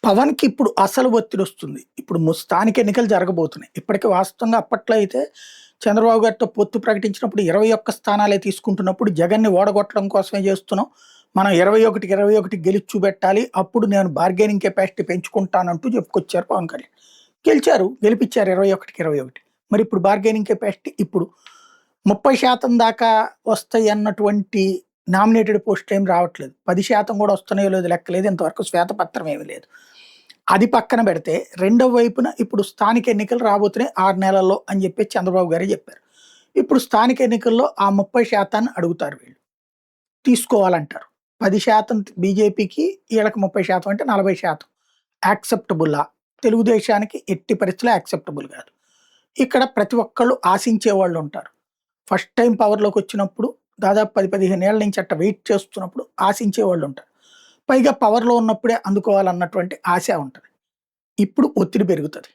పవన్‌కి ఇప్పుడు అసలు ఒత్తిడొస్తుంది. ఇప్పుడు స్థానిక ఎన్నికలు జరగబోతున్నాయి. ఇప్పటికి వాస్తవంగా అప్పట్లో అయితే చంద్రబాబు గారితో పొత్తు ప్రకటించినప్పుడు 21 స్థానాలే తీసుకుంటున్నప్పుడు జగన్‌ని ఓడగొట్టడం కోసమే చేస్తున్నాం. మనం 21కి 21 గెలిచి చూపెట్టాలి. అప్పుడు నేను బార్గెనింగ్ కెపాసిటీ పెంచుకుంటానంటూ చెప్పుకొచ్చారు పవన్ కళ్యాణ్. గెలిచారు. గెలిపిచ్చారు 21కి 21. మరి ఇప్పుడు బార్గెనింగ్ కెపాసిటీ ఇప్పుడు 30% దాకా వస్తాయన్నటువంటి నామినేటెడ్ పోస్టులేమి రావట్లేదు. 10% కూడా వస్తున్నాయో లేదో లెక్కలేదు. ఇంతవరకు శ్వేతపత్రం ఏమి లేదు. అది పక్కన పెడితే రెండో వైపున ఇప్పుడు స్థానిక ఎన్నికలు రాబోతున్నాయి 6 నెలల్లో అని చెప్పి చంద్రబాబు గారే చెప్పారు. ఇప్పుడు స్థానిక ఎన్నికల్లో ఆ 30% అడుగుతారు వీళ్ళు. తీసుకోవాలంటారు. 10% బీజేపీకి ఈళ్ళకి 30% అంటే 40% యాక్సెప్టబులా? తెలుగుదేశానికి ఎట్టి పరిస్థితిలో యాక్సెప్టబుల్ కాదు. ఇక్కడ ప్రతి ఒక్కళ్ళు ఆశించేవాళ్ళుంటారు. ఫస్ట్ టైమ్ పవర్‌లోకొచ్చినప్పుడు దాదాపు 10, 15 ఏళ్ల నుంచి అట్ట వెయిట్ చేస్తున్నప్పుడు ఆశించేవాళ్ళుంటారు. పైగా పవర్‌లో ఉన్నప్పుడే అందుకోవాలన్నటువంటి ఆశ ఉంటది. ఇప్పుడు ఒత్తిడి పెరుగుతది.